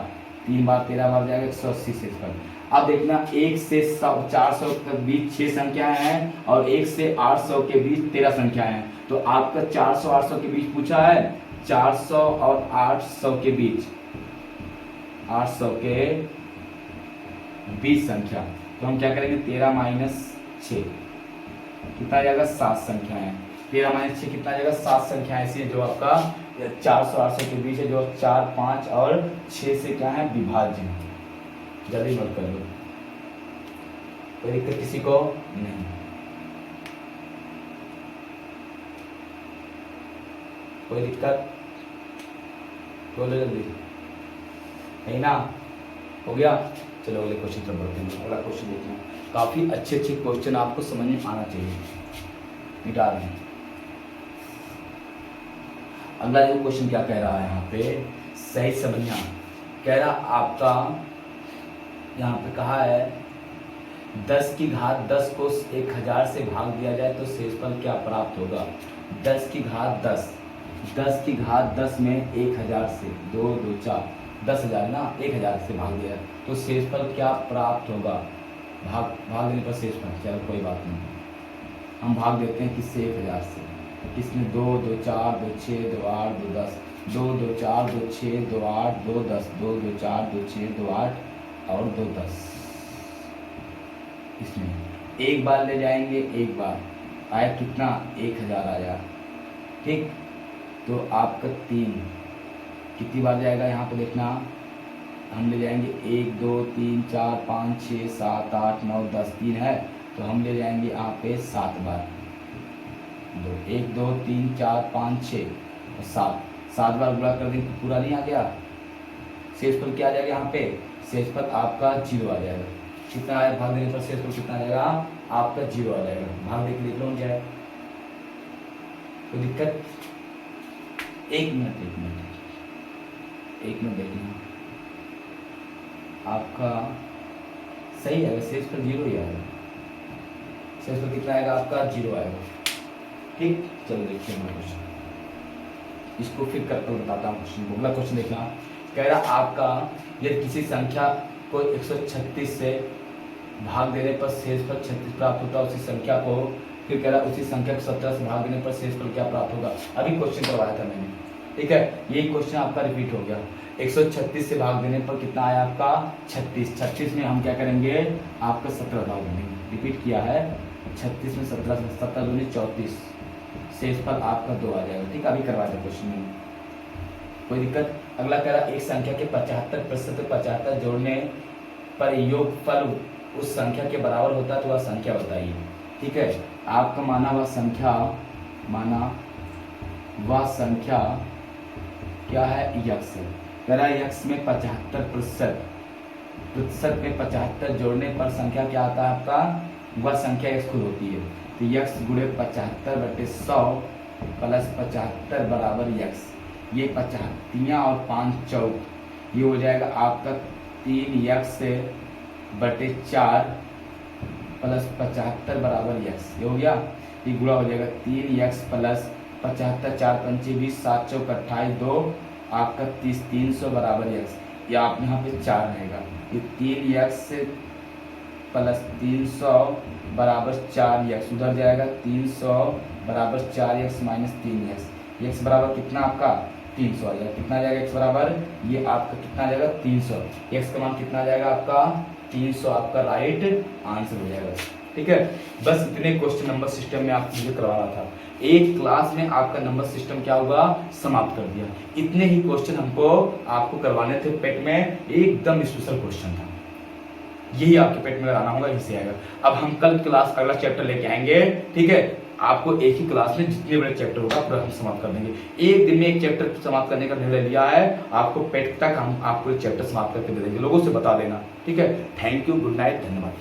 Speaker 1: 3 बार 13 बार जाएगा 180 से पर। अब देखना 1 से 400 के बीच 6 संख्याएं हैं और 1 से 800 के बीच 13 संख्याएं हैं, तो आपका 400 800 के बीच पूछा है, 400 और 800 के बीच 800 के बीच संख्या, तो हम क्या करेंगे 13 माइनस 6 कितना आ जाएगा 7 संख्याएं, 13 माइनस 6 कितना आ जाएगा 7 संख्या ऐसी है जो आपका 400 800 के बीच है, जो 4 5 और 6 से क्या है विभाज्य। जल्दी नोट कर लो, कोई दिक्कत किसी को नहीं। कोई दिक्कत बोलो जल्दी, नहीं ना, हो गया। चलो अगले क्वेश्चन पर बढ़ते हैं। अगला क्वेश्चन देखना, काफी अच्छे अच्छे क्वेश्चन आपको समझ में आना चाहिए, मिटा रहे हैं। अगला जो क्वेश्चन क्या कह रहा है यहाँ पे सही समझना, कह रहा आपका यहाँ पे कहा है 10 की घात 10 को 1000 से भाग दिया जाए तो शेषफल क्या प्राप्त होगा? 10 की घात 10, 10 की घात 10 में 1000 से 2 2 4 10,000 ना, 1000 से भाग दिया तो शेषफल क्या प्राप्त होगा? भाग देने पर शेषफल, चलो कोई बात नहीं, हम भाग देते हैं किससे? 1000 से। किसमें? 2 2 4 2 6 2 8 2 10, 2 2 4 2 6 2 8 2 10, 2 2 4 2 6 2 8 और 2 10। इसमें एक बार ले जाएंगे, एक बार आया कितना? 1000 आया। ठीक, तो आपका 3 कितनी बार जाएगा यहाँ पे देखना, हम ले जाएंगे 1 2 3 4 5 6 7 8 9 10, 3 है तो हम ले जाएंगे यहाँ पे 7 बार। 1 2 3 4 5 6 और 7 बार गुणा कर देंगे तो पूरा नहीं आ गया? शेषफल क्या आ जाएगा यहाँ पे? शेषफल आपका 0 आ जाएगा। कितना आया? भाग देने पर शेषफल कितना आ जाएगा? आपका 0 आ जाएगा। भाग देख देख लो जाए, कोई दिक्कत? एक मिनट देखना, आपका सही है, शेषफल 0 ही आएगा। शेषफल कितना आएगा आपका? 0 आएगा। ठीक, चलो देखिए हमारा क्वेश्चन, इसको फिर करके बताता हूँ क्वेश्चन। अगला क्वेश्चन देखना, कह रहा आपका यदि किसी संख्या को 136 से भाग देने पर शेषफल 36 प्राप्त होता है, उसी संख्या को फिर कह रहा उसी संख्या को 17 से भाग देने पर शेषफल क्या प्राप्त होगा? अभी क्वेश्चन करवाया था मैंने, ठीक है, यही क्वेश्चन आपका रिपीट हो गया। 136 से भाग देने पर कितना आया आपका? 36। 36 में हम क्या करेंगे? आपका 17 भाग देंगे, रिपीट किया है। 36 में 17 17 दूनी 34, शेषफल आपका 2 आ जाएगा। ठीक, अभी करवाया था क्वेश्चन में, कोई दिक्कत? अगला कह रहा एक संख्या के 75% 75 जोड़ने पर योगफल उस संख्या के बराबर होता है तो वह संख्या बताइए। ठीक है, आपका माना वह संख्या क्या है? यक्स है। कह रहा यक्स में 75% में 75 जोड़ने पर संख्या क्या आता है आपका? वह संख्या यक्स खुद होती है। तो यक्स गुणे 75/100 प्लस 75 बराबर यक्स। ये 75 और 5 चौक, ये हो जाएगा आपका 3x/4 प्लस 75 बराबर यक्स। ये हो गया, ये गुणा हो जाएगा 3x प्लस 75, 4 पंचे 20, 7 चौक 28, 2 आपका 30, 300 बराबर यक्स। या आप यहाँ पे 4 रहेगा, ये 3x प्लस 300 बराबर 4x, उधर जाएगा 300 बराबर 4x माइनस 3x। x बराबर कितना आपका? 300 आ जाएगा। कितना आ जाएगा x बराबर? ये आपका कितना आ जाएगा? 300। x का मान कितना आ जाएगा आपका? 300 आपका राइट आंसर हो जाएगा। ठीक है, बस इतने क्वेश्चन नंबर सिस्टम में आपको मुझे करवाना था। एक क्लास में आपका नंबर सिस्टम क्या हुआ? समाप्त कर दिया। इतने ही क्वेश्चन हमको आपको करवाने थे पेट में, एकदम स्पेशल क्वेश्चन था, यही आपके पेट में आना होगा, इसे आएगा। अब हम कल क्लास अगला चैप्टर लेके आएंगे। ठीक है, आपको एक ही क्लास में जितने बड़े चैप्टर होगा पूरा हम समाप्त कर देंगे। एक दिन में एक चैप्टर समाप्त करने का निर्णय लिया है। आपको पेट तक हम आपको एक चैप्टर समाप्त करके दे देंगे, लोगों से बता देना। ठीक है, थैंक यू, गुड नाइट, धन्यवाद।